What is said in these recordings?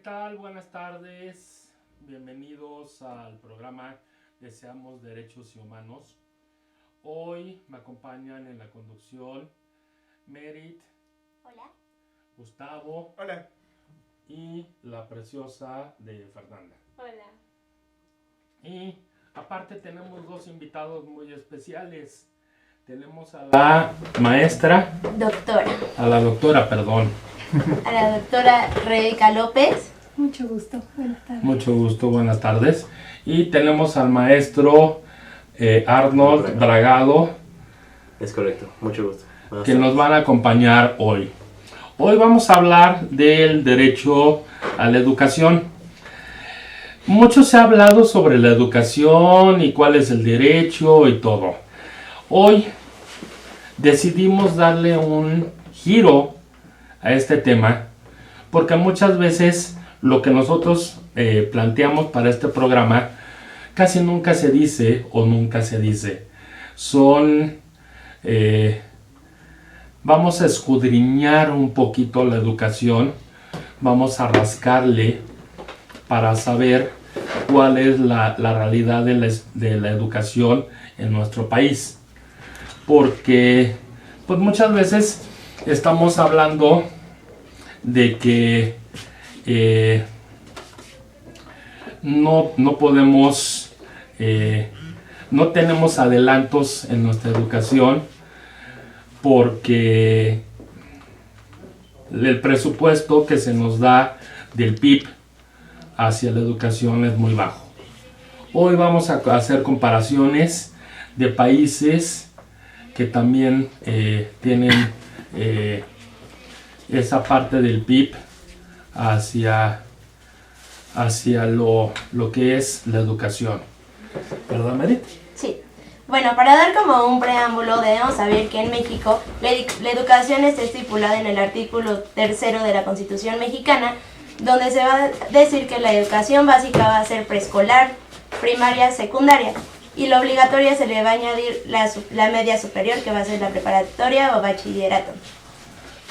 tal? Buenas tardes. Bienvenidos al programa Deseamos Derechos y Humanos. Hoy me acompañan en la conducción Merit. Hola. Gustavo. Hola. Y la preciosa de Fernanda. Hola. Y aparte tenemos dos invitados muy especiales. Tenemos a la maestra. Doctora. A la doctora, perdón. A la doctora Rebeca López. Mucho gusto, buenas tardes. Mucho gusto, buenas tardes. Y tenemos al maestro Arnold Bragado. Es correcto, mucho gusto. Que nos van a acompañar hoy. Hoy vamos a hablar del derecho a la educación. Mucho se ha hablado sobre la educación y cuál es el derecho y todo. Hoy decidimos darle un giro a este tema porque muchas veces lo que nosotros planteamos para este programa casi nunca se dice o nunca se dice. Vamos a escudriñar un poquito la educación, vamos a rascarle para saber cuál es la realidad de la educación en nuestro país. Porque pues muchas veces estamos hablando de que no podemos, no tenemos adelantos en nuestra educación porque el presupuesto que se nos da del PIB hacia la educación es muy bajo. Hoy vamos a hacer comparaciones de países que también tienen esa parte del PIB hacia lo que es la educación. ¿Verdad, Merit? Sí. Bueno, para dar como un preámbulo debemos saber que en México la educación está estipulada en el artículo 3 de la Constitución mexicana, donde se va a decir que la educación básica va a ser preescolar, primaria, secundaria, y la obligatoria se le va a añadir la media superior, que va a ser la preparatoria o bachillerato.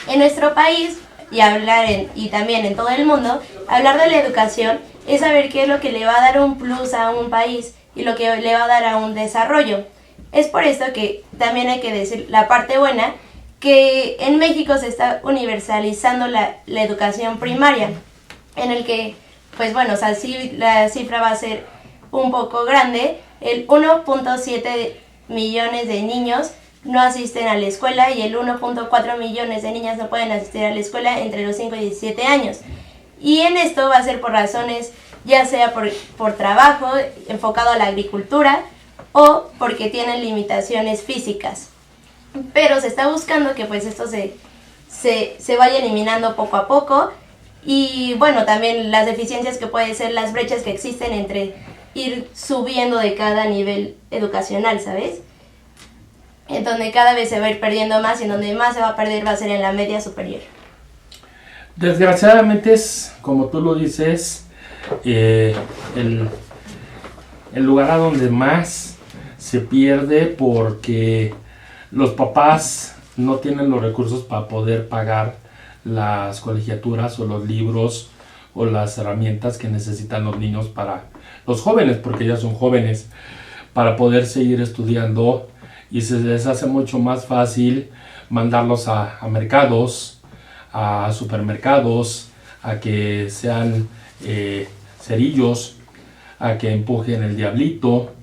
En nuestro país, y también en todo el mundo, hablar de la educación es saber qué es lo que le va a dar un plus a un país y lo que le va a dar a un desarrollo. Es por esto que también hay que decir la parte buena, que en México se está universalizando la educación primaria, en el que, pues bueno, o sea, sí, la cifra va a ser un poco grande. El 1.7 millones de niños no asisten a la escuela y el 1.4 millones de niñas no pueden asistir a la escuela entre los 5 y 17 años. Y en esto va a ser por razones, ya sea por trabajo enfocado a la agricultura o porque tienen limitaciones físicas. Pero se está buscando que pues esto se vaya eliminando poco a poco. Y bueno, también las deficiencias que pueden ser las brechas que existen entre ir subiendo de cada nivel educacional, ¿sabes? En donde cada vez se va a ir perdiendo más y en donde más se va a perder va a ser en la media superior. Desgraciadamente es, como tú lo dices, el lugar a donde más se pierde porque los papás no tienen los recursos para poder pagar las colegiaturas o los libros o las herramientas que necesitan los niños los jóvenes, porque ya son jóvenes, para poder seguir estudiando, y se les hace mucho más fácil mandarlos a mercados, a supermercados, a que sean cerillos, a que empujen el diablito,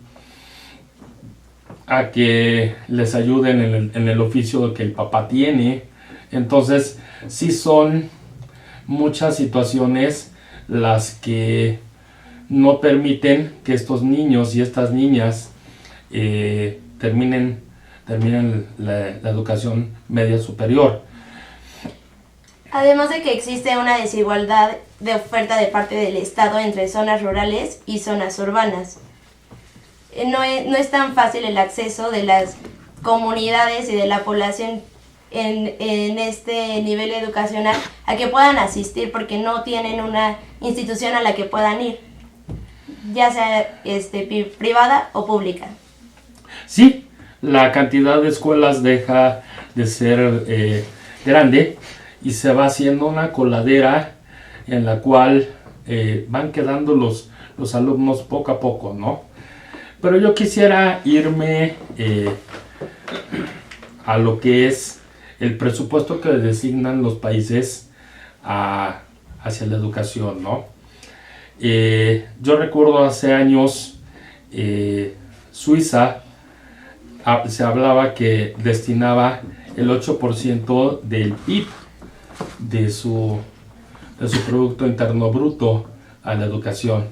a que les ayuden en el oficio que el papá tiene. Entonces sí son muchas situaciones las que no permiten que estos niños y estas niñas terminen la educación media superior. Además de que existe una desigualdad de oferta de parte del Estado entre zonas rurales y zonas urbanas. No es tan fácil el acceso de las comunidades y de la población en este nivel educacional a que puedan asistir porque no tienen una institución a la que puedan ir, ya sea privada o pública. Sí, la cantidad de escuelas deja de ser grande y se va haciendo una coladera en la cual van quedando los alumnos poco a poco, ¿no? Pero yo quisiera irme a lo que es el presupuesto que designan los países hacia la educación, ¿no? Yo recuerdo hace años Suiza se hablaba que destinaba el 8% del PIB de su Producto Interno Bruto a la educación,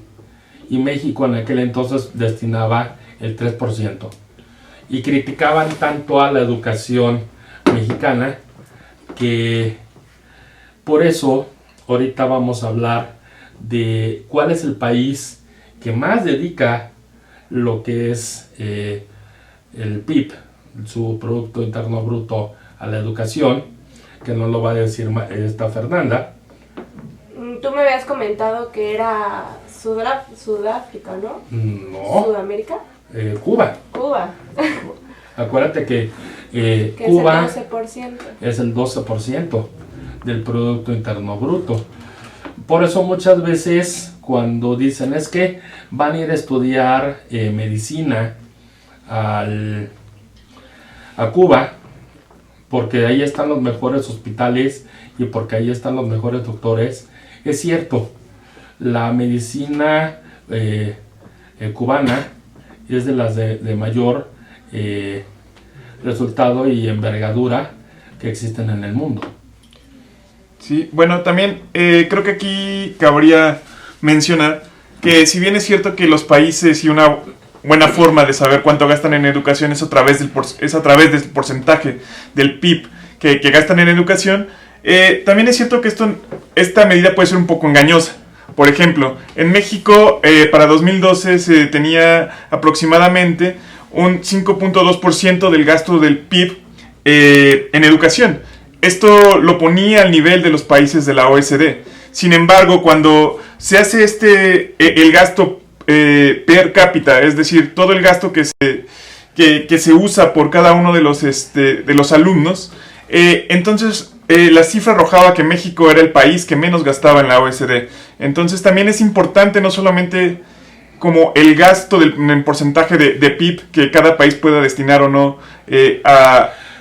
y México en aquel entonces destinaba el 3%, y criticaban tanto a la educación mexicana que por eso ahorita vamos a hablar de cuál es el país que más dedica lo que es el PIB, su Producto Interno Bruto, a la educación, que nos lo va a decir esta Fernanda. Tú me habías comentado que era Sudáfrica, ¿no? No. ¿Sudamérica? Cuba. Cuba. Acuérdate que Que Cuba es el 12%. es el 12% del Producto Interno Bruto. Por eso muchas veces cuando dicen es que van a ir a estudiar medicina a Cuba, porque ahí están los mejores hospitales y porque ahí están los mejores doctores, es cierto, la medicina cubana es de las de mayor resultado y envergadura que existen en el mundo. Sí, bueno, también creo que aquí cabría mencionar que si bien es cierto que los países y una buena forma de saber cuánto gastan en educación es a través del porcentaje del PIB que gastan en educación, también es cierto que esta medida puede ser un poco engañosa. Por ejemplo, en México para 2012 se tenía aproximadamente un 5.2% del gasto del PIB en educación. Esto lo ponía al nivel de los países de la OECD. Sin embargo, cuando se hace el gasto per cápita, es decir, todo el gasto que se usa por cada uno de los alumnos, entonces la cifra arrojaba que México era el país que menos gastaba en la OECD. Entonces también es importante no solamente como el gasto en porcentaje de PIB que cada país pueda destinar o no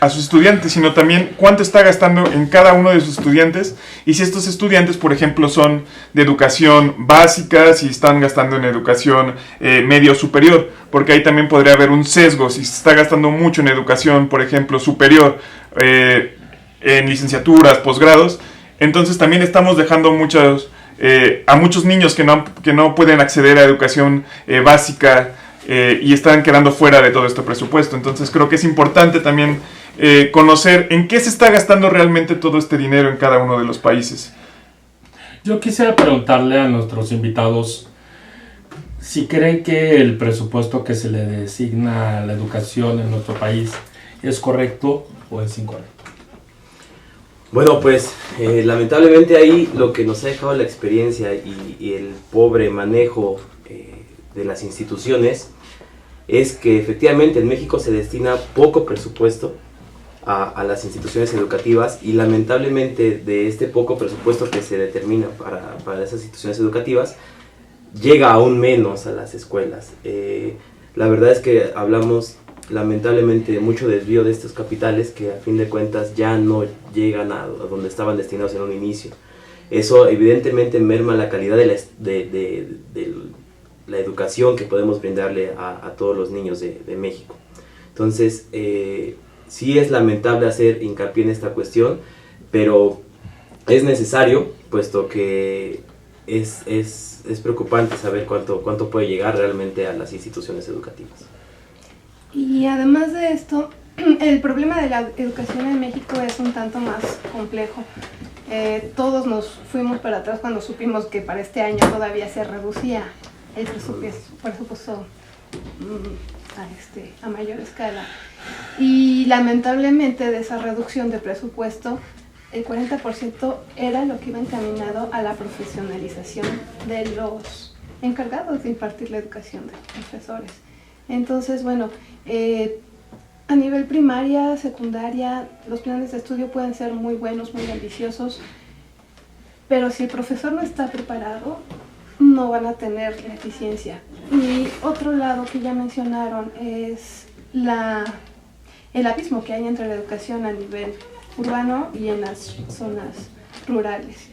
a sus estudiantes, sino también cuánto está gastando en cada uno de sus estudiantes, y si estos estudiantes, por ejemplo, son de educación básica, si están gastando en educación media o superior, porque ahí también podría haber un sesgo, si se está gastando mucho en educación, por ejemplo, superior, en licenciaturas, posgrados, entonces también estamos dejando a muchos niños que no pueden acceder a educación básica y están quedando fuera de todo este presupuesto. Entonces creo que es importante también conocer en qué se está gastando realmente todo este dinero en cada uno de los países. Yo quisiera preguntarle a nuestros invitados si creen que el presupuesto que se le designa a la educación en nuestro país es correcto o es incorrecto. Bueno, pues lamentablemente ahí lo que nos ha dejado la experiencia y el pobre manejo de las instituciones es que efectivamente en México se destina poco presupuesto a las instituciones educativas, y lamentablemente de este poco presupuesto que se determina para esas instituciones educativas llega aún menos a las escuelas. La verdad es que hablamos lamentablemente de mucho desvío de estos capitales que a fin de cuentas ya no llegan a donde estaban destinados en un inicio. Eso evidentemente merma la calidad de la educación que podemos brindarle a todos los niños de México. Entonces, sí es lamentable hacer hincapié en esta cuestión, pero es necesario, puesto que es preocupante saber cuánto puede llegar realmente a las instituciones educativas. Y además de esto, el problema de la educación en México es un tanto más complejo. Todos nos fuimos para atrás cuando supimos que para este año todavía se reducía el presupuesto a mayor escala. Y lamentablemente de esa reducción de presupuesto, el 40% era lo que iba encaminado a la profesionalización de los encargados de impartir la educación de los profesores. Entonces, bueno, a nivel primaria, secundaria, los planes de estudio pueden ser muy buenos, muy ambiciosos, pero si el profesor no está preparado, no van a tener la eficiencia. Y otro lado que ya mencionaron es el abismo que hay entre la educación a nivel urbano y en las zonas rurales.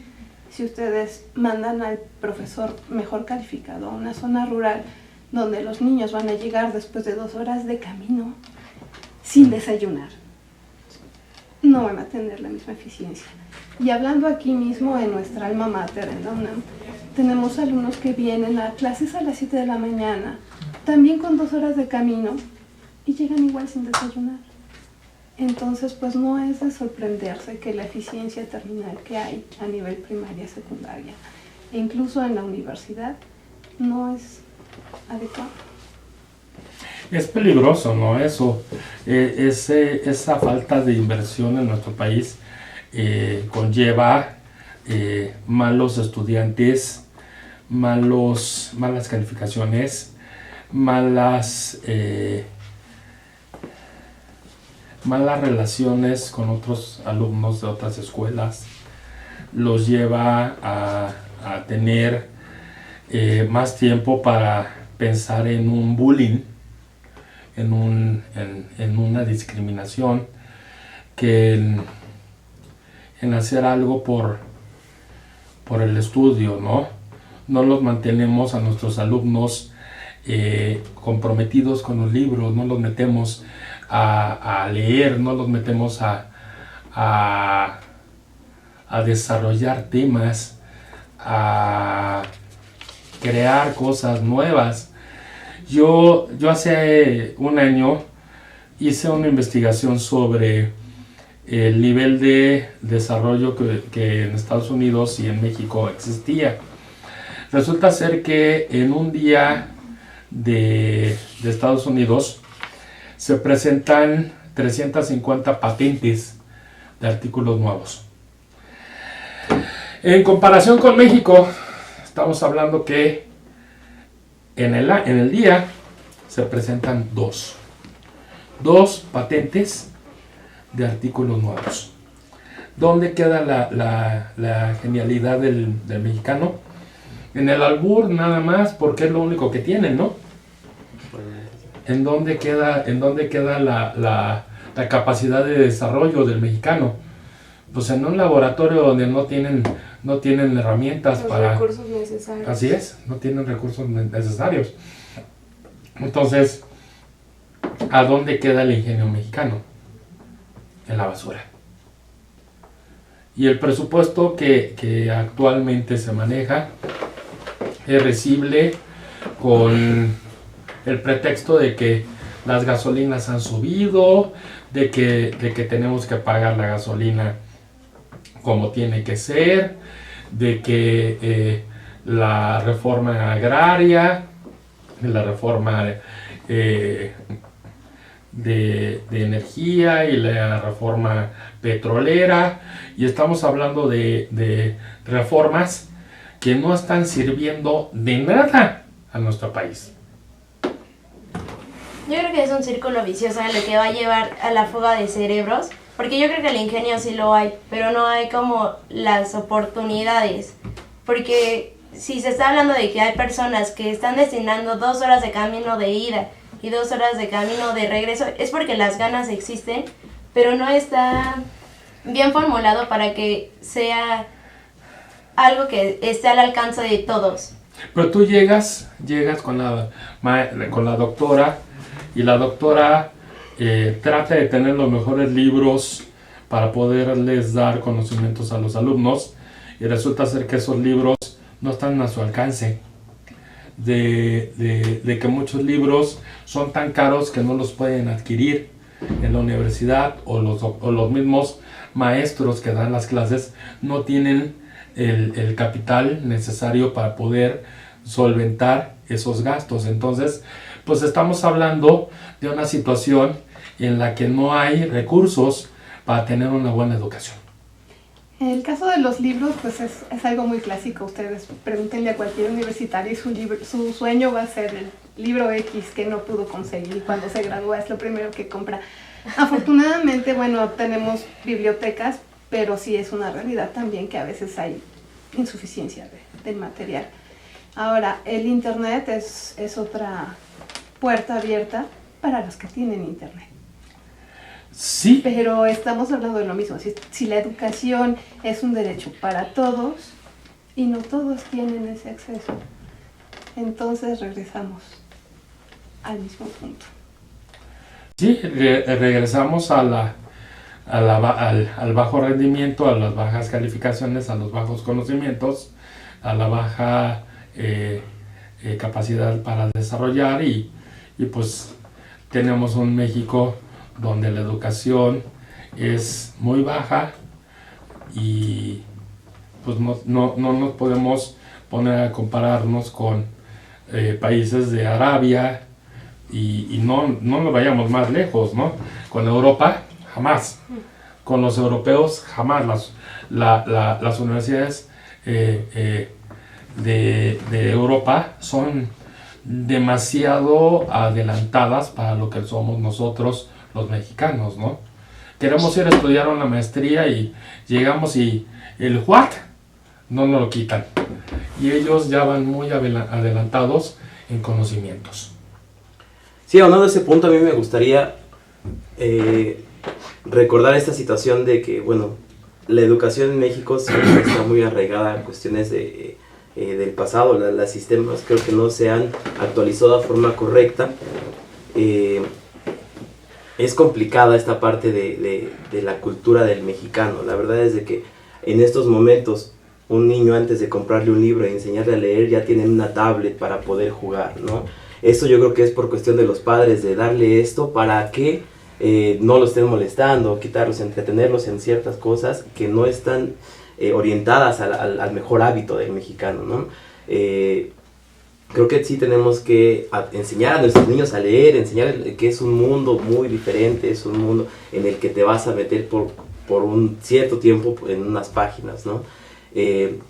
Si ustedes mandan al profesor mejor calificado a una zona rural donde los niños van a llegar después de 2 horas de camino sin desayunar, no van a tener la misma eficiencia. Y hablando aquí mismo en nuestra alma mater, en la UNAM, tenemos alumnos que vienen a clases a las 7 de la mañana, también con 2 horas de camino, y llegan igual sin desayunar. Entonces, pues no es de sorprenderse que la eficiencia terminal que hay a nivel primaria, secundaria, e incluso en la universidad, no es adecuado. Es peligroso, ¿no? Eso, esa falta de inversión en nuestro país conlleva malos estudiantes, malas calificaciones, malas relaciones con otros alumnos de otras escuelas, los lleva a tener más tiempo para pensar en un bullying, en una discriminación, que en hacer algo por el estudio, ¿no? No los mantenemos a nuestros alumnos comprometidos con los libros, no los metemos a leer, no los metemos a desarrollar temas, a crear cosas nuevas. Yo hace un año hice una investigación sobre el nivel de desarrollo que en Estados Unidos y en México existía. Resulta ser que en un día de Estados Unidos se presentan 350 patentes de artículos nuevos. En comparación con México, estamos hablando que en el día se presentan dos patentes de artículos nuevos. ¿Dónde queda la genialidad del mexicano? En el albur nada más, porque es lo único que tienen, ¿no? ¿En dónde queda la capacidad de desarrollo del mexicano? Pues en un laboratorio donde no tienen herramientas para... recursos necesarios. Así es, no tienen recursos necesarios. Entonces, ¿a dónde queda el ingenio mexicano? En la basura. Y el presupuesto que actualmente se maneja es recible con el pretexto de que las gasolinas han subido, de que tenemos que pagar la gasolina como tiene que ser, de que la reforma agraria, la reforma de energía y la reforma petrolera, y estamos hablando de reformas que no están sirviendo de nada a nuestro país. Yo creo que es un círculo vicioso en el que va a llevar a la fuga de cerebros, porque yo creo que el ingenio sí lo hay, pero no hay como las oportunidades, porque si se está hablando de que hay personas que están destinando 2 horas de camino de ida y 2 horas de camino de regreso, es porque las ganas existen, pero no está bien formulado para que sea algo que esté al alcance de todos. Pero tú llegas con la doctora, y la doctora trata de tener los mejores libros para poderles dar conocimientos a los alumnos, y resulta ser que esos libros no están a su alcance, de que muchos libros son tan caros que no los pueden adquirir en la universidad, o los mismos maestros que dan las clases no tienen el capital necesario para poder solventar esos gastos. Entonces, pues estamos hablando de una situación en la que no hay recursos para tener una buena educación. El caso de los libros, pues es algo muy clásico. Ustedes pregúntenle a cualquier universitario y su sueño va a ser el libro X que no pudo conseguir, y cuando se gradúa es lo primero que compra. Afortunadamente, bueno, tenemos bibliotecas, pero sí es una realidad también que a veces hay insuficiencia del material. Ahora, el Internet es otra puerta abierta para los que tienen Internet. Sí, Pero estamos hablando de lo mismo. Si la educación es un derecho para todos y no todos tienen ese acceso, entonces regresamos al mismo punto. sí, regresamos al bajo rendimiento, a las bajas calificaciones, a los bajos conocimientos, a la baja capacidad para desarrollar y pues tenemos un México donde la educación es muy baja y pues no nos podemos poner a compararnos con países de Arabia y no nos vayamos más lejos, ¿no? Con Europa, jamás. Con los europeos, jamás. Las universidades de Europa son demasiado adelantadas para lo que somos nosotros los mexicanos, ¿no? Queremos ir a estudiar una maestría y llegamos y el what no nos lo quitan. Y ellos ya van muy adelantados en conocimientos. Sí, hablando de ese punto, a mí me gustaría recordar esta situación de que, bueno, la educación en México siempre está muy arraigada a cuestiones del pasado. Los sistemas creo que no se han actualizado de forma correcta. Es complicada esta parte de la cultura del mexicano. La verdad es de que en estos momentos un niño, antes de comprarle un libro y enseñarle a leer, ya tiene una tablet para poder jugar, ¿no? Esto yo creo que es por cuestión de los padres, de darle esto para que no los estén molestando, quitarlos, entretenerlos en ciertas cosas que no están orientadas al mejor hábito del mexicano, ¿no? Creo que sí tenemos que enseñar a nuestros niños a leer, enseñarles que es un mundo muy diferente, es un mundo en el que te vas a meter por un cierto tiempo en unas páginas, ¿no?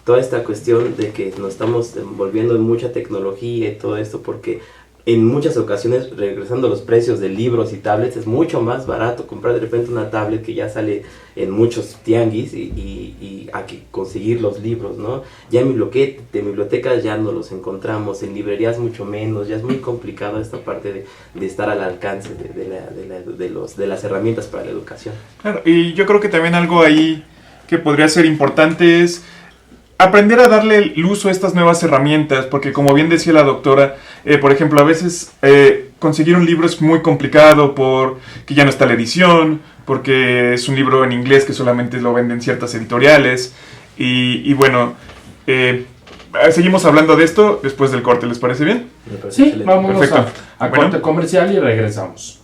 Toda esta cuestión de que nos estamos envolviendo en mucha tecnología y todo esto, porque en muchas ocasiones, regresando a los precios de libros y tablets, es mucho más barato comprar de repente una tablet que ya sale en muchos tianguis y a que conseguir los libros, ¿no? Ya en bibliotecas ya no los encontramos, en librerías mucho menos, ya es muy complicado esta parte de estar al alcance de las herramientas para la educación. Claro, y yo creo que también algo ahí que podría ser importante es aprender a darle el uso a estas nuevas herramientas, porque como bien decía la doctora, por ejemplo, a veces conseguir un libro es muy complicado porque ya no está la edición, porque es un libro en inglés que solamente lo venden ciertas editoriales, y bueno, seguimos hablando de esto después del corte, ¿les parece bien? Me parece Sí, excelente. vámonos Perfecto. a Bueno. corte comercial y regresamos.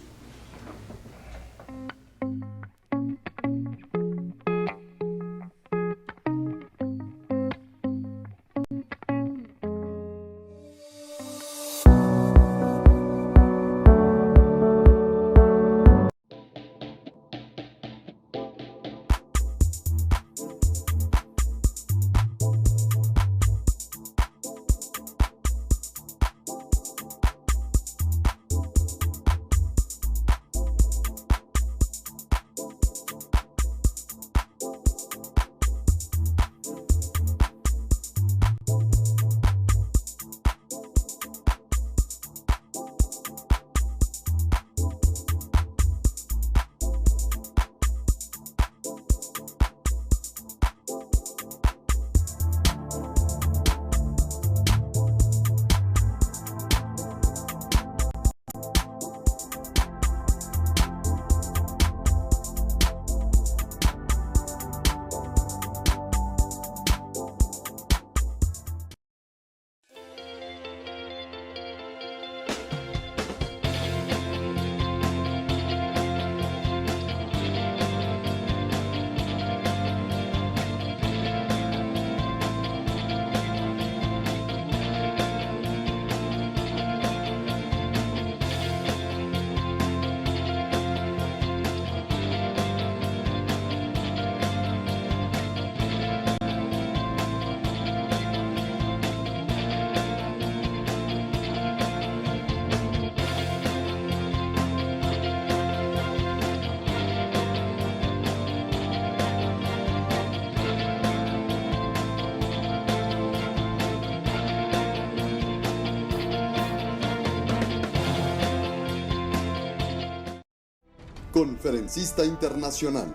conferencista internacional,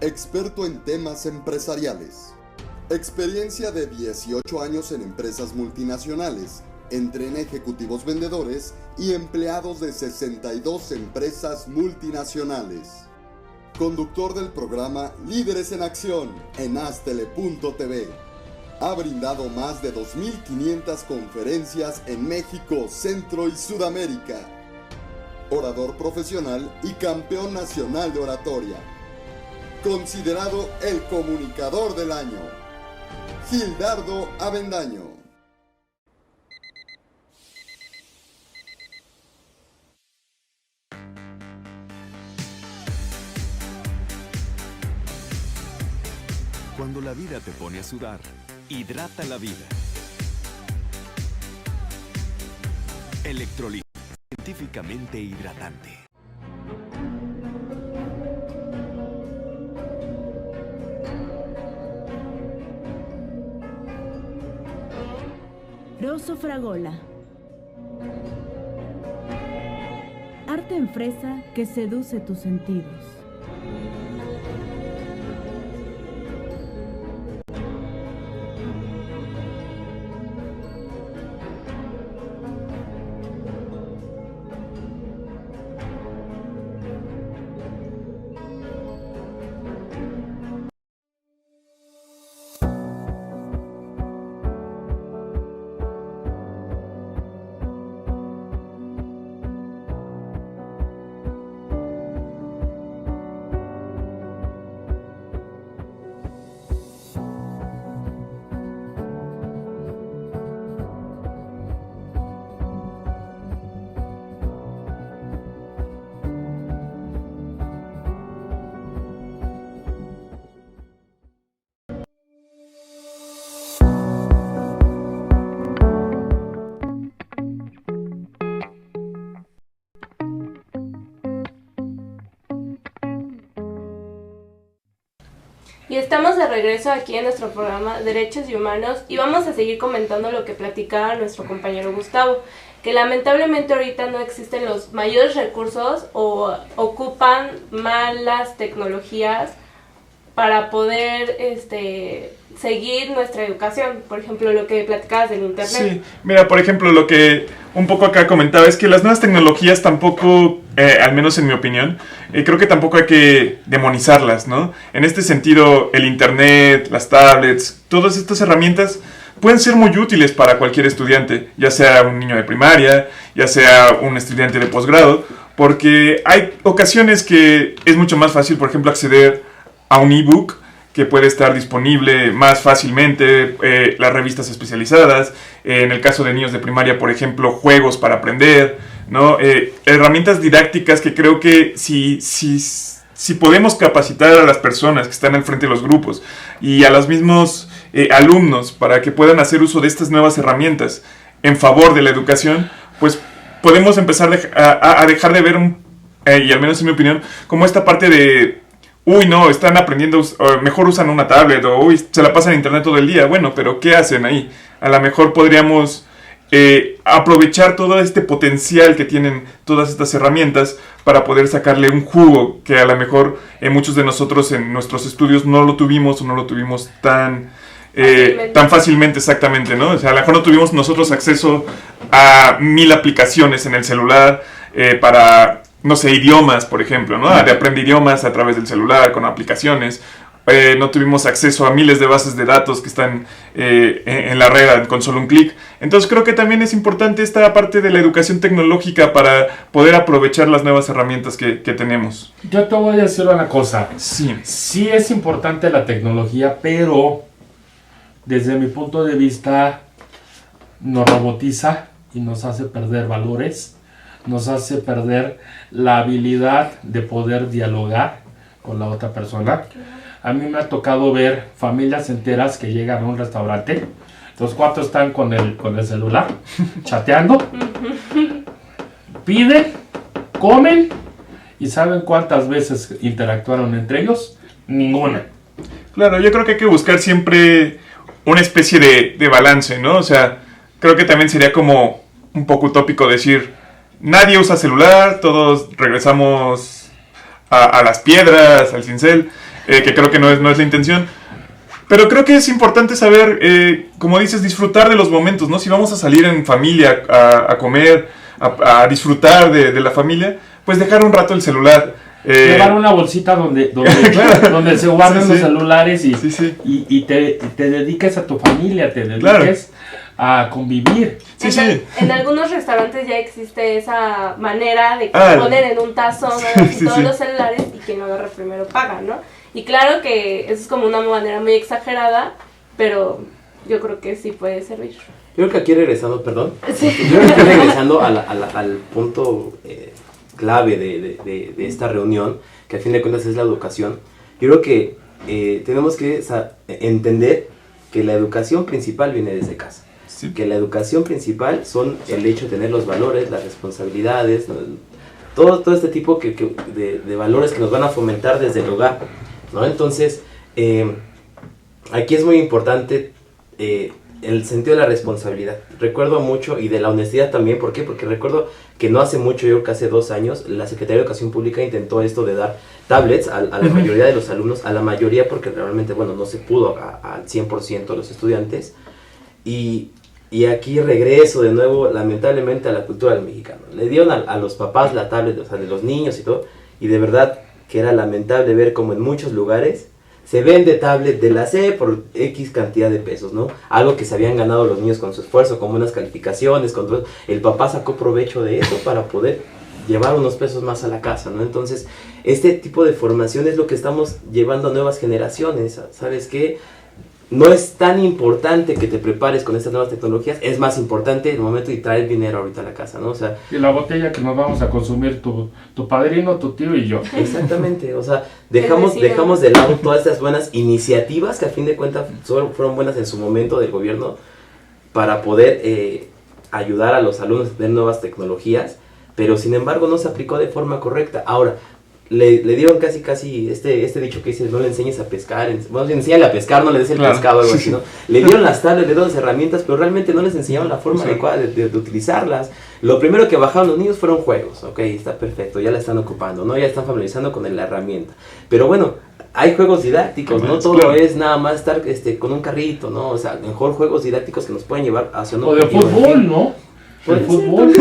experto en temas empresariales, experiencia de 18 años en empresas multinacionales, entrena ejecutivos vendedores y empleados de 62 empresas multinacionales. Conductor del programa Líderes en Acción en Astele.tv. Ha brindado más de 2.500 conferencias en México, Centro y Sudamérica. Orador profesional y campeón nacional de oratoria. Considerado el comunicador del año. Gildardo Avendaño. Cuando la vida te pone a sudar, hidrata la vida. Electrolit, científicamente hidratante. Rosso Fragola. Arte en fresa que seduce tus sentidos. Y estamos de regreso aquí en nuestro programa Derechos y Humanos y vamos a seguir comentando lo que platicaba nuestro compañero Gustavo, que lamentablemente ahorita no existen los mayores recursos o ocupan malas tecnologías para poder seguir nuestra educación. Por ejemplo, lo que platicabas del internet. Sí, mira, por ejemplo, lo que un poco acá comentaba es que las nuevas tecnologías tampoco, al menos en mi opinión, creo que tampoco hay que demonizarlas, ¿no? En este sentido, el internet, las tablets, todas estas herramientas pueden ser muy útiles para cualquier estudiante, ya sea un niño de primaria, ya sea un estudiante de posgrado, porque hay ocasiones que es mucho más fácil, por ejemplo, acceder a un ebook que puede estar disponible más fácilmente, las revistas especializadas, en el caso de niños de primaria, por ejemplo, juegos para aprender, ¿no? Herramientas didácticas que creo que si podemos capacitar a las personas que están al frente de los grupos y a los mismos alumnos para que puedan hacer uso de estas nuevas herramientas en favor de la educación, pues podemos empezar a dejar de ver, y al menos en mi opinión, como esta parte de uy, no, están aprendiendo, mejor usan una tablet, o uy, se la pasan en internet todo el día. Bueno, pero ¿qué hacen ahí? A lo mejor podríamos aprovechar todo este potencial que tienen todas estas herramientas para poder sacarle un jugo que a lo mejor muchos de nosotros en nuestros estudios no lo tuvimos o no lo tuvimos tan fácilmente, exactamente, ¿no? O sea, a lo mejor no tuvimos nosotros acceso a 1000 aplicaciones en el celular para, no sé, idiomas, por ejemplo, ¿no? De aprender idiomas a través del celular, con aplicaciones. No tuvimos acceso a miles de bases de datos que están en la red con solo un clic. Entonces creo que también es importante esta parte de la educación tecnológica para poder aprovechar las nuevas herramientas que tenemos. Yo te voy a decir una cosa. Sí es importante la tecnología, pero desde mi punto de vista nos robotiza y nos hace perder valores, nos hace perder la habilidad de poder dialogar con la otra persona. A mí me ha tocado ver familias enteras que llegan a un restaurante, los cuatro están con el celular, chateando, piden, comen, y ¿saben cuántas veces interactuaron entre ellos? Ninguna. Claro, yo creo que hay que buscar siempre una especie de balance, ¿no? O sea, creo que también sería como un poco utópico decir, nadie usa celular, todos regresamos a las piedras, al cincel, que creo que no es la intención. Pero creo que es importante saber, como dices, disfrutar de los momentos, ¿no? Si vamos a salir en familia a comer, a disfrutar de la familia, pues dejar un rato el celular. Llevar una bolsita donde se guarden los celulares y te dediques a tu familia, te dediques a convivir. En algunos restaurantes ya existe esa manera de poner en un tazón todos los celulares y quien lo agarra primero paga, ¿no? Y claro que eso es como una manera muy exagerada, pero yo creo que sí puede servir. Yo creo que aquí regresando, regresando al punto clave de esta reunión, que a fin de cuentas es la educación. Yo creo que tenemos que entender que la educación principal viene desde casa. Sí. Que la educación principal son el hecho de tener los valores, las responsabilidades, ¿no? todo este tipo de valores que nos van a fomentar desde el hogar, ¿no? Entonces, aquí es muy importante el sentido de la responsabilidad. Recuerdo mucho, y de la honestidad también, ¿por qué? Porque recuerdo que no hace mucho, yo creo que hace 2 años, la Secretaría de Educación Pública intentó esto de dar tablets a la mayoría de los alumnos, a la mayoría porque realmente, bueno, no se pudo al 100% de los estudiantes, y aquí regreso de nuevo, lamentablemente, a la cultura del mexicano. Le dieron a los papás la tablet, o sea, de los niños y todo, y de verdad que era lamentable ver como en muchos lugares se vende tablet de la C por X cantidad de pesos, ¿no? Algo que se habían ganado los niños con su esfuerzo, con buenas calificaciones, con todo. El papá sacó provecho de eso para poder llevar unos pesos más a la casa, ¿no? Entonces, este tipo de formación es lo que estamos llevando a nuevas generaciones, ¿sabes qué? No es tan importante que te prepares con estas nuevas tecnologías, es más importante el momento de traer dinero ahorita a la casa, ¿no? O sea, y la botella que nos vamos a consumir tu padrino, tu tío y yo. Exactamente, o sea, dejamos de lado todas estas buenas iniciativas que a fin de cuentas fueron buenas en su momento del gobierno para poder ayudar a los alumnos a tener nuevas tecnologías, pero sin embargo no se aplicó de forma correcta. Ahora, le dieron casi este dicho que dice, no le enseñes a pescar, bueno, enséñale a pescar, no le des el pescado o algo así, ¿no? Le dieron las tablets, le dieron las herramientas, pero realmente no les enseñaron la forma adecuada de utilizarlas. Lo primero que bajaron los niños fueron juegos, ok, está perfecto, ya la están ocupando, ¿no? Ya están familiarizando con la herramienta. Pero bueno, hay juegos didácticos, no todo es nada más estar con un carrito, ¿no? O sea, mejor juegos didácticos que nos pueden llevar hacia un objetivo. O de fútbol, ¿no? El fútbol.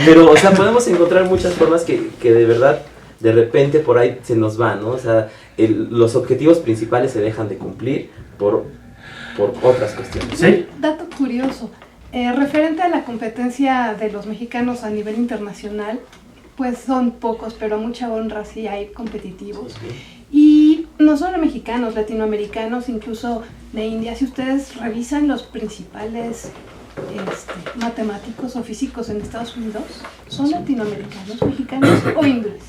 Pero, o sea, podemos encontrar muchas formas que de verdad, de repente por ahí se nos van, ¿no? O sea, los objetivos principales se dejan de cumplir por otras cuestiones. ¿Sí? Dato curioso, referente a la competencia de los mexicanos a nivel internacional, pues son pocos, pero mucha honra sí hay competitivos. Sí. Y no solo mexicanos, latinoamericanos, incluso de India. Si ustedes revisan los principales matemáticos o físicos en Estados Unidos, son latinoamericanos, mexicanos o hindúes.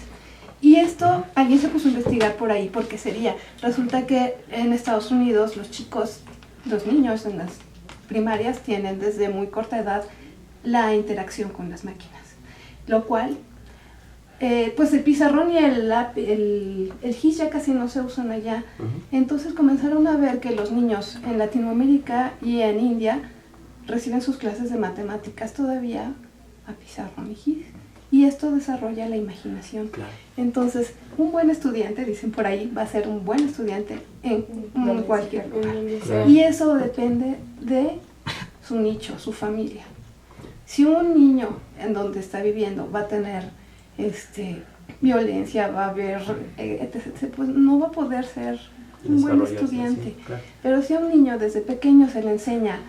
Y esto alguien se puso a investigar por ahí, porque resulta que en Estados Unidos los niños en las primarias tienen desde muy corta edad la interacción con las máquinas, lo cual pues el pizarrón y el gis ya casi no se usan allá. Entonces comenzaron a ver que los niños en Latinoamérica y en India reciben sus clases de matemáticas todavía a pizarrón y gis, y esto desarrolla la imaginación. Claro. Entonces, un buen estudiante, dicen por ahí, va a ser un buen estudiante en cualquier lugar. Claro. Y eso depende de su nicho, su familia. Si un niño en donde está viviendo va a tener violencia, va a haber etc., pues no va a poder ser un buen estudiante. Sí, claro. Pero si a un niño desde pequeño se le enseña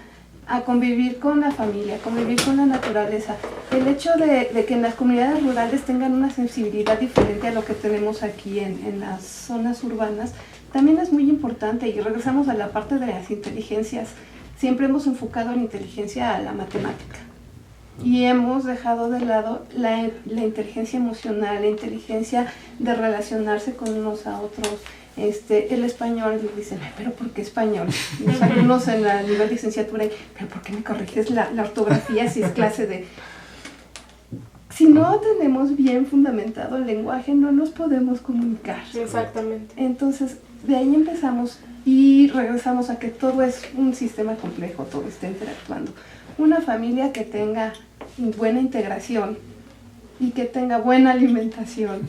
a convivir con la familia, convivir con la naturaleza, el hecho de que en las comunidades rurales tengan una sensibilidad diferente a lo que tenemos aquí en las zonas urbanas, también es muy importante. Y regresamos a la parte de las inteligencias. Siempre hemos enfocado la inteligencia a la matemática y hemos dejado de lado la inteligencia emocional, la inteligencia de relacionarse con unos a otros. El español, dicen, pero ¿por qué español? Los alumnos en el nivel de licenciatura, pero ¿por qué me corriges la ortografía si es clase de...? Si no tenemos bien fundamentado el lenguaje, no nos podemos comunicar. Exactamente. Entonces, de ahí empezamos y regresamos a que todo es un sistema complejo, todo está interactuando. Una familia que tenga buena integración y que tenga buena alimentación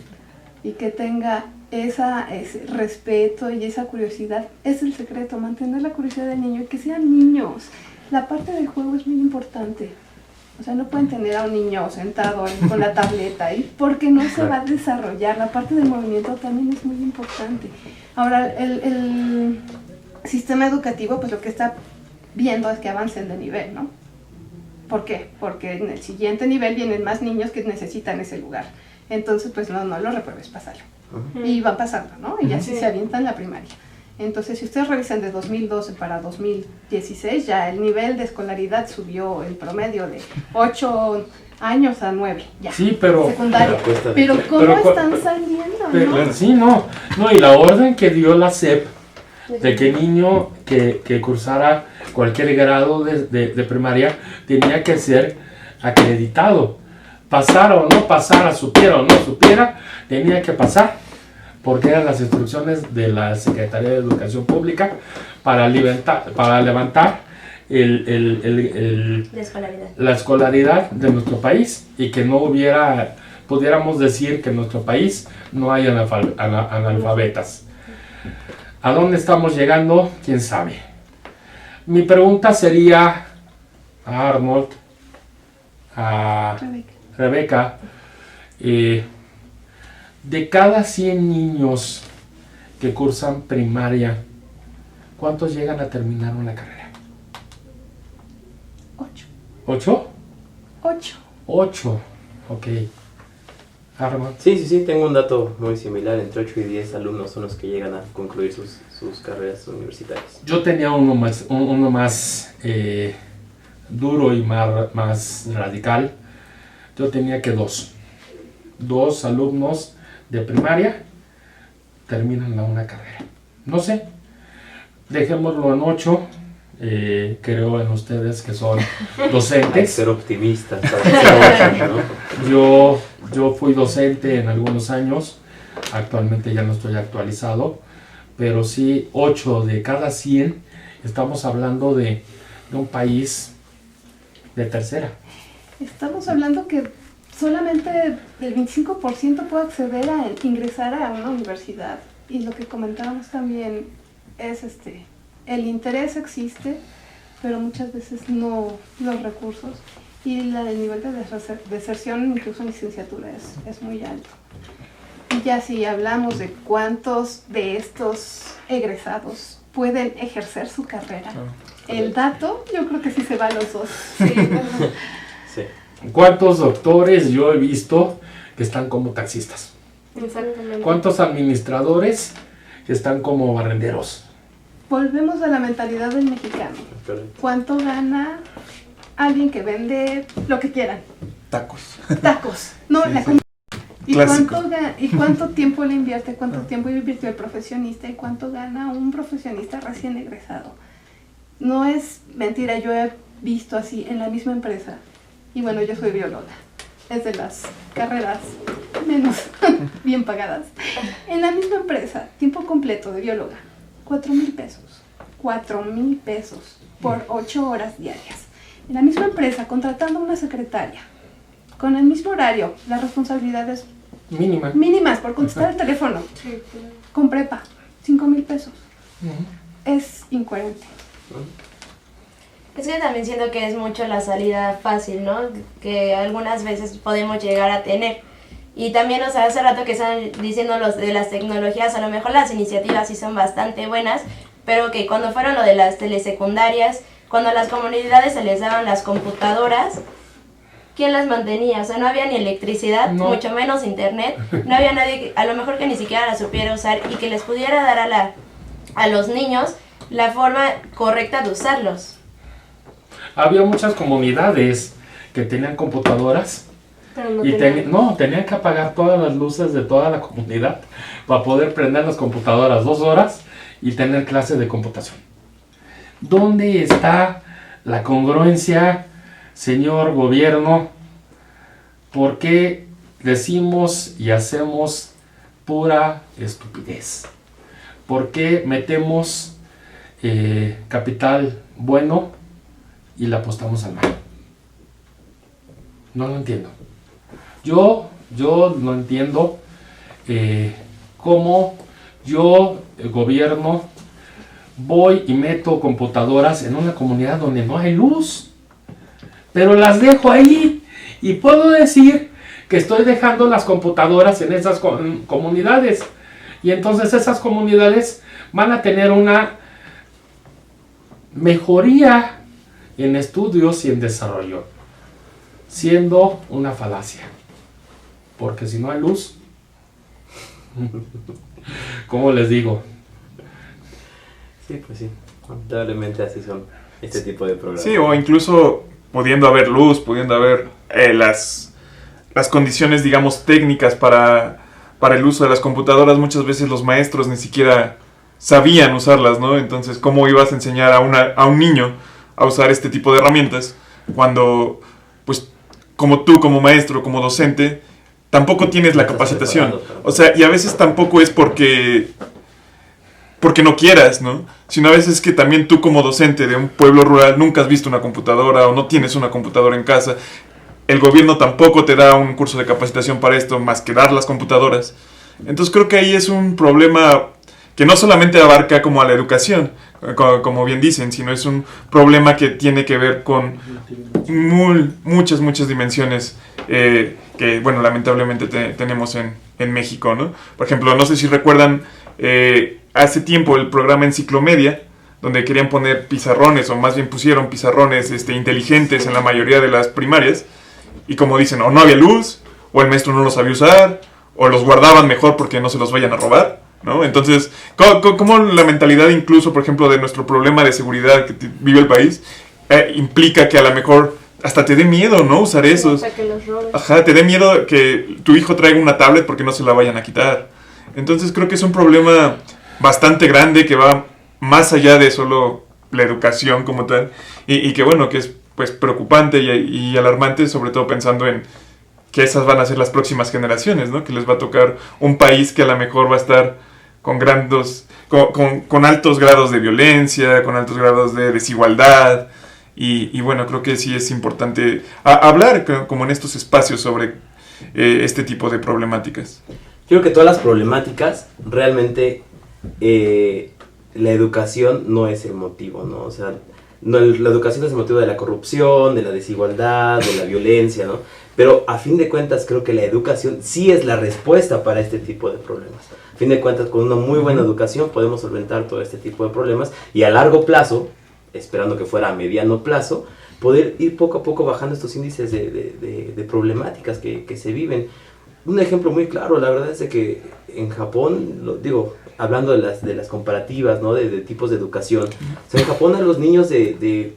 y que tenga ese respeto y esa curiosidad. Es el secreto, mantener la curiosidad del niño y que sean niños. La parte del juego es muy importante. O sea, no pueden tener a un niño sentado con la tableta ahí porque no se va a desarrollar. La parte del movimiento también es muy importante. Ahora, el sistema educativo, pues lo que está viendo es que avancen de nivel, ¿no? ¿Por qué? Porque en el siguiente nivel vienen más niños que necesitan ese lugar. Entonces, pues no lo repruebes, pásalo. Y van pasando, ¿no? Y así se avientan la primaria. Entonces, si ustedes revisan de 2012 para 2016, ya el nivel de escolaridad subió el promedio de 8 años a 9, ya. Sí, pero... Secundaria. Pero ¿cómo están saliendo, no? Sí, no, y la orden que dio la SEP de que niño que cursara cualquier grado de primaria tenía que ser acreditado. Pasara o no pasara, supiera o no supiera, tenía que pasar, porque eran las instrucciones de la Secretaría de Educación Pública para levantar la escolaridad de nuestro país y que no pudiéramos decir que en nuestro país no hay analfabetas. ¿A dónde estamos llegando? ¿Quién sabe? Mi pregunta sería a Arnold, a Rebeca, de cada 100 niños que cursan primaria, ¿cuántos llegan a terminar una carrera? 8. ¿8? 8. 8, ok. Arnold. Sí, tengo un dato muy similar, entre 8 y 10 alumnos son los que llegan a concluir sus carreras universitarias. Yo tenía uno más duro y más radical. Yo tenía que 2 alumnos de primaria terminan una carrera. No sé, dejémoslo en 8. Creo en ustedes que son docentes. Hay que ser optimistas para que sea 8, ¿no? Yo fui docente en algunos años, actualmente ya no estoy actualizado, pero sí 8 de cada 100, estamos hablando de un país de tercera. Estamos hablando que solamente el 25% puede acceder a ingresar a una universidad, y lo que comentábamos también es el interés existe, pero muchas veces no los recursos, y el nivel de deserción incluso en licenciatura es muy alto. Y ya si hablamos de cuántos de estos egresados pueden ejercer su carrera, el dato yo creo que sí se va a los 2. Sí. Sí. ¿Cuántos doctores yo he visto que están como taxistas? Exactamente. ¿Cuántos administradores que están como barrenderos? Volvemos a la mentalidad del mexicano. ¿Cuánto gana alguien que vende lo que quieran? Tacos. No, sí, la sí. ¿Y cuánto tiempo le invierte? ¿Cuánto tiempo invirtió el profesionista? ¿Y cuánto gana un profesionista recién egresado? No es mentira, yo he visto así en la misma empresa. Y bueno, yo soy bióloga. Es de las carreras menos bien pagadas. En la misma empresa, tiempo completo de bióloga, 4,000 pesos. 4,000 pesos por 8 horas diarias. En la misma empresa, contratando una secretaria, con el mismo horario, las responsabilidades mínimas por contestar el teléfono, con prepa, 5,000 pesos. Es incoherente. Es que también siento que es mucho la salida fácil, ¿no? Que algunas veces podemos llegar a tener. Y también, o sea, hace rato que están diciendo los de las tecnologías, a lo mejor las iniciativas sí son bastante buenas, pero que cuando fueron lo de las telesecundarias, cuando a las comunidades se les daban las computadoras, ¿quién las mantenía? O sea, no había ni electricidad, mucho menos internet, no había nadie que, a lo mejor que ni siquiera la supiera usar y que les pudiera dar a los niños la forma correcta de usarlos. Había muchas comunidades que tenían computadoras y tenían que apagar todas las luces de toda la comunidad para poder prender las computadoras 2 horas y tener clase de computación. ¿Dónde está la congruencia, señor gobierno? ¿Por qué decimos y hacemos pura estupidez? ¿Por qué metemos capital bueno y le apostamos al mal? No lo entiendo. Yo no entiendo cómo yo, el gobierno, voy y meto computadoras en una comunidad donde no hay luz, pero las dejo ahí y puedo decir que estoy dejando las computadoras en esas comunidades, y entonces esas comunidades van a tener una mejoría en estudios y en desarrollo, siendo una falacia, porque si no hay luz, ¿cómo les digo? Sí, pues sí, lamentablemente así son este tipo de programas. Sí, o incluso pudiendo haber luz, pudiendo haber las condiciones, digamos, técnicas para el uso de las computadoras, muchas veces los maestros ni siquiera sabían usarlas, ¿no? Entonces, ¿cómo ibas a enseñar a un niño a usar este tipo de herramientas cuando, pues, como tú, como maestro, como docente, tampoco tienes la capacitación? O sea, y a veces tampoco es porque no quieras, ¿no? Sino a veces que también tú como docente de un pueblo rural nunca has visto una computadora o no tienes una computadora en casa. El gobierno tampoco te da un curso de capacitación para esto, más que dar las computadoras. Entonces creo que ahí es un problema que no solamente abarca como a la educación, como bien dicen, sino es un problema que tiene que ver con muchas dimensiones que, bueno, lamentablemente tenemos en México, ¿no? Por ejemplo, no sé si recuerdan hace tiempo el programa Enciclomedia, donde querían poner pizarrones, o más bien pusieron pizarrones inteligentes en la mayoría de las primarias, y como dicen, o no había luz, o el maestro no los sabía usar, o los guardaban mejor porque no se los vayan a robar, ¿no? Entonces, ¿cómo la mentalidad incluso, por ejemplo, de nuestro problema de seguridad que vive el país, implica que a lo mejor hasta te dé miedo, ¿no? Usar esos. Hasta que los roben. Ajá, te dé miedo que tu hijo traiga una tablet porque no se la vayan a quitar. Entonces creo que es un problema bastante grande que va más allá de solo la educación como tal, y que bueno, que es pues preocupante y alarmante, sobre todo pensando en que esas van a ser las próximas generaciones, ¿no? Que les va a tocar un país que a lo mejor va a estar con altos grados de violencia, con altos grados de desigualdad, y bueno, creo que sí es importante hablar como en estos espacios sobre este tipo de problemáticas. Yo creo que todas las problemáticas, realmente la educación no es el motivo, ¿no? O sea, la educación es el motivo de la corrupción, de la desigualdad, de la violencia, ¿no? Pero a fin de cuentas creo que la educación sí es la respuesta para este tipo de problemas. A fin de cuentas, con una muy buena educación podemos solventar todo este tipo de problemas, y a largo plazo, esperando que fuera a mediano plazo, poder ir poco a poco bajando estos índices de problemáticas que se viven. Un ejemplo muy claro, la verdad es de que en Japón, hablando de las comparativas, ¿no? de tipos de educación, o sea, en Japón a los niños de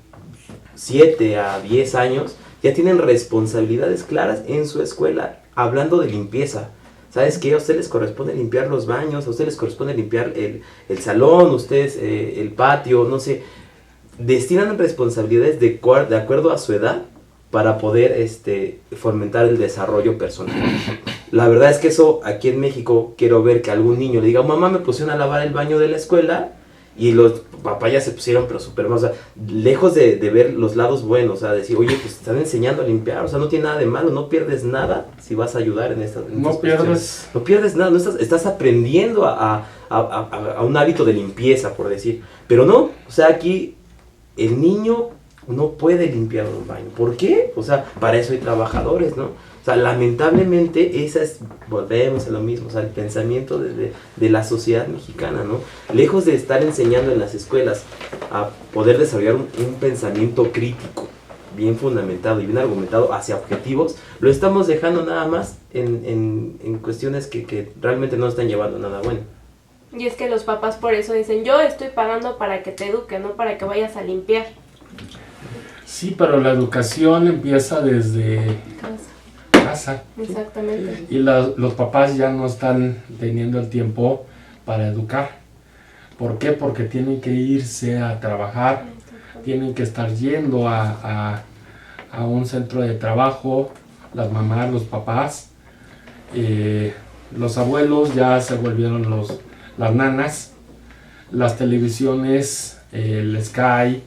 7 a 10 años ya tienen responsabilidades claras en su escuela, hablando de limpieza. ¿Sabes qué? A ustedes les corresponde limpiar los baños, a ustedes les corresponde limpiar el salón, ustedes el patio, no sé. Destinan responsabilidades de acuerdo a su edad para poder fomentar el desarrollo personal. La verdad es que eso, aquí en México, quiero ver que algún niño le diga, mamá, me pusieron a lavar el baño de la escuela, y los papás ya se pusieron, pero súper mal, o sea, lejos de ver los lados buenos, o sea, decir, oye, pues te están enseñando a limpiar, o sea, no tiene nada de malo, no pierdes nada si vas a ayudar en estas No pierdes nada, no estás aprendiendo a un hábito de limpieza, por decir, pero no, o sea, aquí el niño no puede limpiar un baño. ¿Por qué? O sea, para eso hay trabajadores, ¿no? O sea, lamentablemente volvemos a lo mismo, o sea, el pensamiento de la sociedad mexicana, ¿no? Lejos de estar enseñando en las escuelas a poder desarrollar un pensamiento crítico, bien fundamentado y bien argumentado hacia objetivos, lo estamos dejando nada más en cuestiones que realmente no están llevando a nada bueno. Y es que los papás por eso dicen, yo estoy pagando para que te eduque, no para que vayas a limpiar. Sí, pero la educación empieza desde casa. Exactamente. Y los papás ya no están teniendo el tiempo para educar. ¿Por qué? Porque tienen que irse a trabajar, tienen que estar yendo a un centro de trabajo, las mamás, los papás. Los abuelos ya se volvieron las nanas, las televisiones, el Sky,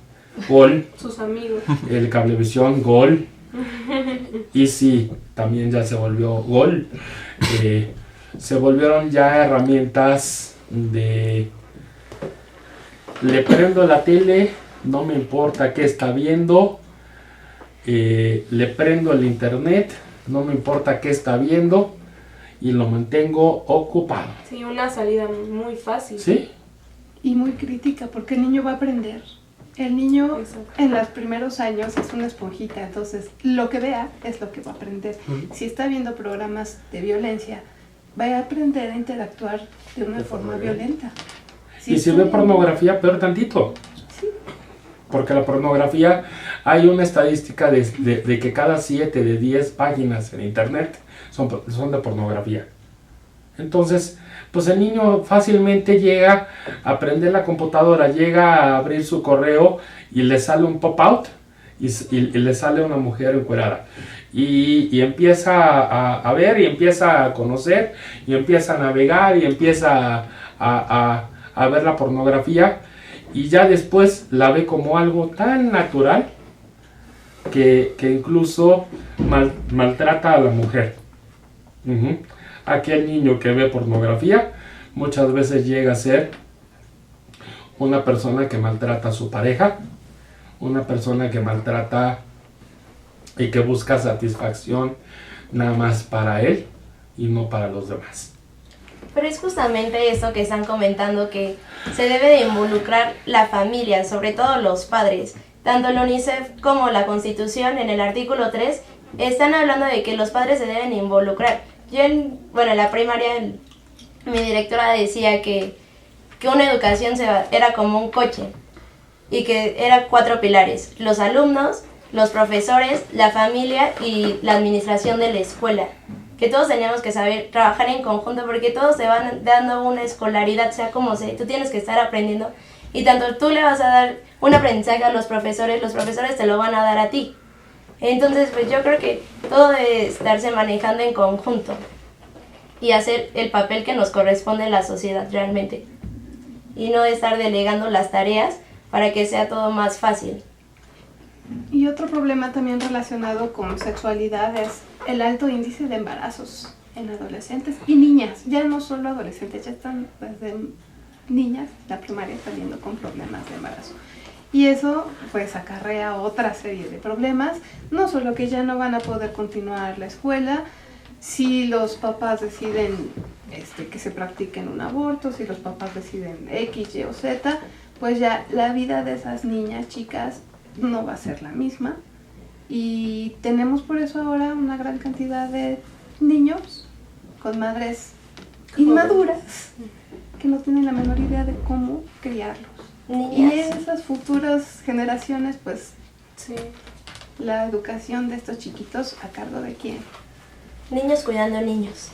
Gol, sus amigos, el Cablevisión, Gol, y sí, también ya se volvió Gol. se volvieron ya herramientas de le prendo la tele, no me importa qué está viendo, le prendo el internet, no me importa qué está viendo y lo mantengo ocupado. Sí, una salida muy fácil. ¿Sí? Y muy crítica, porque el niño va a aprender. El niño en los primeros años es una esponjita, entonces lo que vea es lo que va a aprender. Si está viendo programas de violencia, va a aprender a interactuar de una forma violenta. Y si ve pornografía, peor tantito. Sí. Porque la pornografía, hay una estadística de que cada 7 de 10 páginas en internet son de pornografía. Entonces, pues el niño fácilmente llega a prender la computadora, llega a abrir su correo y le sale un pop-out y le sale una mujer encuerada. Y empieza a ver y empieza a conocer y empieza a navegar y empieza a ver la pornografía y ya después la ve como algo tan natural que incluso maltrata a la mujer. Aquel niño que ve pornografía muchas veces llega a ser una persona que maltrata a su pareja, una persona que maltrata y que busca satisfacción nada más para él y no para los demás. Pero es justamente eso que están comentando, que se debe de involucrar la familia, sobre todo los padres. Tanto la UNICEF como la Constitución, en el artículo 3, están hablando de que los padres se deben involucrar. Yo en la primaria, mi directora decía que una educación era como un coche y que eran 4 pilares: los alumnos, los profesores, la familia y la administración de la escuela. Que todos teníamos que saber trabajar en conjunto, porque todos te van dando una escolaridad, sea como sea, tú tienes que estar aprendiendo, y tanto tú le vas a dar un aprendizaje a los profesores te lo van a dar a ti. Entonces, pues yo creo que todo debe estarse manejando en conjunto y hacer el papel que nos corresponde en la sociedad realmente, y no estar delegando las tareas para que sea todo más fácil. Y otro problema también relacionado con sexualidad es el alto índice de embarazos en adolescentes y niñas. Ya no solo adolescentes, ya están desde niñas, la primaria está viendo con problemas de embarazo. Y eso pues acarrea otra serie de problemas, no solo que ya no van a poder continuar la escuela, si los papás deciden que se practiquen un aborto, si los papás deciden X, Y o Z, pues ya la vida de esas niñas, chicas, no va a ser la misma. Y tenemos por eso ahora una gran cantidad de niños con madres inmaduras que no tienen la menor idea de cómo criarlos. Niñas. Y esas futuras generaciones, pues, Sí. la educación de estos chiquitos, ¿a cargo de quién? Niños cuidando niños.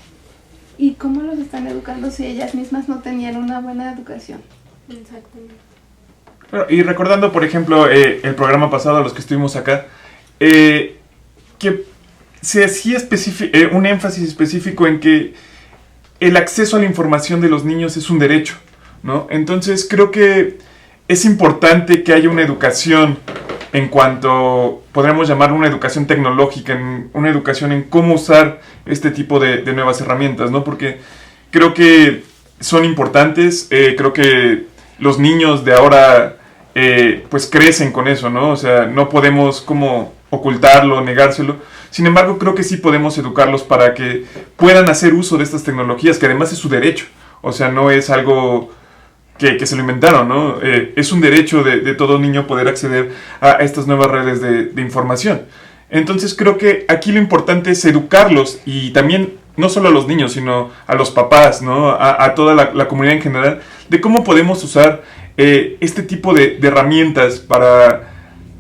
¿Y cómo los están educando si ellas mismas no tenían una buena educación? Exactamente. Bueno, y recordando, por ejemplo, el programa pasado, los que estuvimos acá, que se hacía un énfasis específico en que el acceso a la información de los niños es un derecho, ¿no? Entonces creo que es importante que haya una educación en cuanto, podríamos llamar una educación tecnológica, una educación en cómo usar este tipo de nuevas herramientas, ¿no? Porque creo que son importantes, creo que los niños de ahora pues crecen con eso, ¿no? O sea, no podemos como ocultarlo, negárselo. Sin embargo, creo que sí podemos educarlos para que puedan hacer uso de estas tecnologías, que además es su derecho. O sea, no es algo que se lo inventaron, ¿no? Es un derecho de todo niño poder acceder a estas nuevas redes de información. Entonces creo que aquí lo importante es educarlos, y también no solo a los niños, sino a los papás, ¿no? A toda la comunidad en general, de cómo podemos usar este tipo de herramientas para,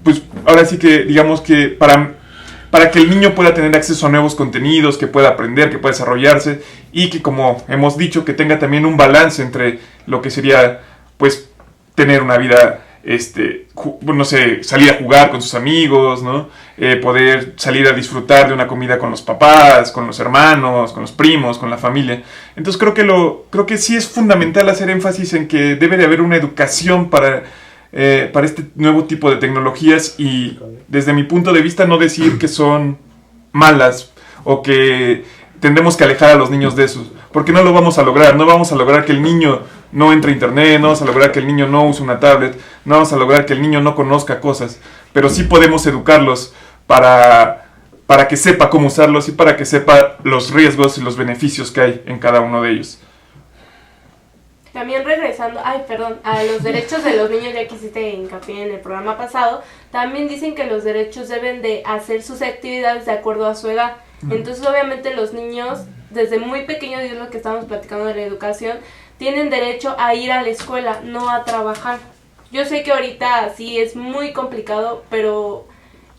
pues ahora sí que digamos que para que el niño pueda tener acceso a nuevos contenidos, que pueda aprender, que pueda desarrollarse, y que, como hemos dicho, que tenga también un balance entre lo que sería, pues, tener una vida, no sé, salir a jugar con sus amigos, ¿no? Poder salir a disfrutar de una comida con los papás, con los hermanos, con los primos, con la familia. Entonces creo que sí es fundamental hacer énfasis en que debe de haber una educación para este nuevo tipo de tecnologías, y desde mi punto de vista no decir que son malas o que tendremos que alejar a los niños de eso, porque no lo vamos a lograr. No vamos a lograr que el niño no entre a internet, no vamos a lograr que el niño no use una tablet, no vamos a lograr que el niño no conozca cosas, pero sí podemos educarlos para que sepa cómo usarlos y para que sepa los riesgos y los beneficios que hay en cada uno de ellos. También regresando, a los derechos de los niños, ya que hiciste hincapié en el programa pasado, también dicen que los derechos deben de hacer sus actividades de acuerdo a su edad. Entonces, obviamente, los niños, desde muy pequeños, y es lo que estamos platicando de la educación, tienen derecho a ir a la escuela, no a trabajar. Yo sé que ahorita sí es muy complicado, pero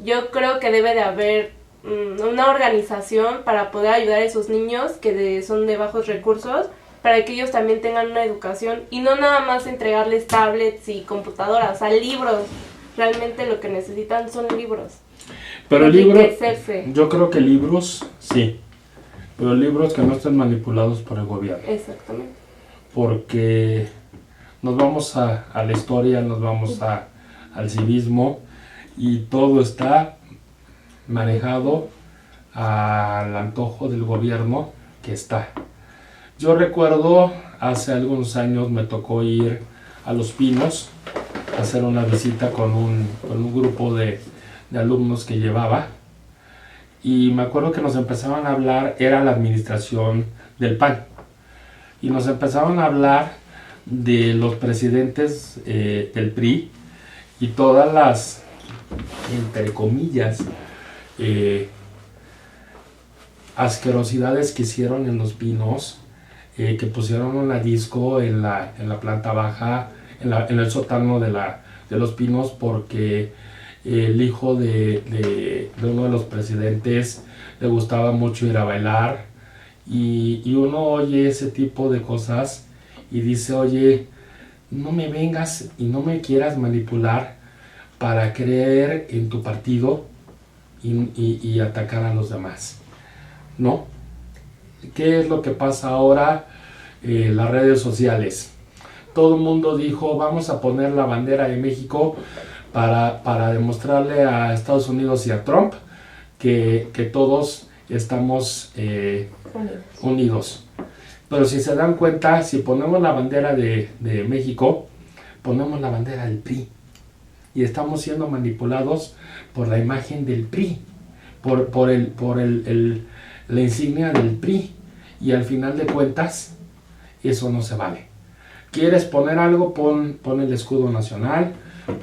yo creo que debe de haber una organización para poder ayudar a esos niños que son de bajos recursos, para que ellos también tengan una educación y no nada más entregarles tablets y computadoras, o sea, libros. Realmente lo que necesitan son libros. Pero libros, yo creo que libros, sí, pero libros que no estén manipulados por el gobierno. Exactamente. Porque nos vamos a la historia, nos vamos al civismo y todo está manejado al antojo del gobierno que está. Yo recuerdo, hace algunos años me tocó ir a Los Pinos, a hacer una visita con un grupo de alumnos que llevaba, y me acuerdo que nos empezaban a hablar, era la administración del PAN, y nos empezaban a hablar de los presidentes del PRI y todas las, entre comillas, asquerosidades que hicieron en Los Pinos, que pusieron una disco en la planta baja, en el sótano de Los Pinos, porque el hijo de uno de los presidentes le gustaba mucho ir a bailar, y uno oye ese tipo de cosas y dice, oye, no me vengas y no me quieras manipular para creer en tu partido y atacar a los demás, ¿no? ¿Qué es lo que pasa ahora? Las redes sociales. Todo el mundo dijo, vamos a poner la bandera de México para demostrarle a Estados Unidos y a Trump que todos estamos unidos. Pero si se dan cuenta, si ponemos la bandera de México, ponemos la bandera del PRI. Y estamos siendo manipulados por la imagen del PRI, por la insignia del PRI. Y al final de cuentas, eso no se vale. ¿Quieres poner algo? Pon el escudo nacional,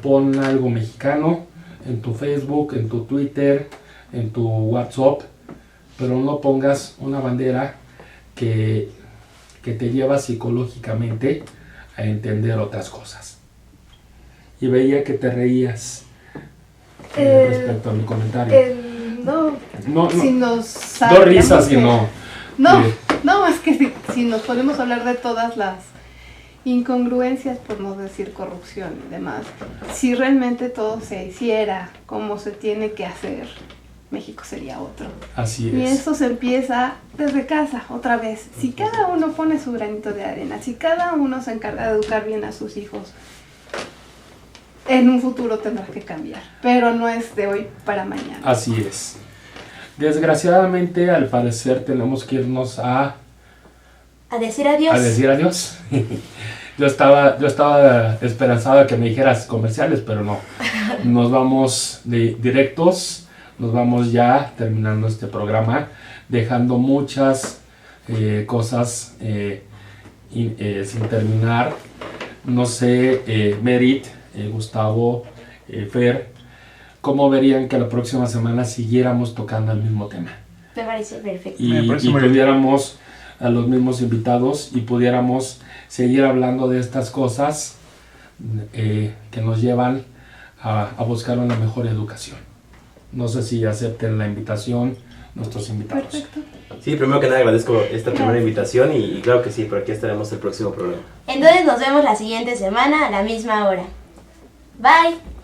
pon algo mexicano en tu Facebook, en tu Twitter, en tu WhatsApp, pero no pongas una bandera que te lleva psicológicamente a entender otras cosas. Y veía que te reías respecto a mi comentario. No, si nos dos risas y no. No, es que si nos podemos hablar de todas las incongruencias, por no decir corrupción y demás, si realmente todo se hiciera como se tiene que hacer, México sería otro. Así es. Y eso se empieza desde casa, otra vez. Si cada uno pone su granito de arena, si cada uno se encarga de educar bien a sus hijos, en un futuro tendrá que cambiar, pero no es de hoy para mañana. Así es. Desgraciadamente, al parecer, tenemos que irnos a decir adiós. A decir adiós. Yo estaba esperanzado de que me dijeras comerciales, pero no. Nos vamos directos, nos vamos ya terminando este programa, dejando muchas cosas sin terminar. No sé, Merit, Gustavo, Fer, ¿cómo verían que la próxima semana siguiéramos tocando el mismo tema? Me parece perfecto. Y tuviéramos a los mismos invitados y pudiéramos seguir hablando de estas cosas que nos llevan a buscar una mejor educación. No sé si acepten la invitación nuestros invitados. Perfecto. Sí, primero que nada agradezco esta primera invitación y claro que sí, por aquí estaremos el próximo programa. Entonces nos vemos la siguiente semana a la misma hora. Bye.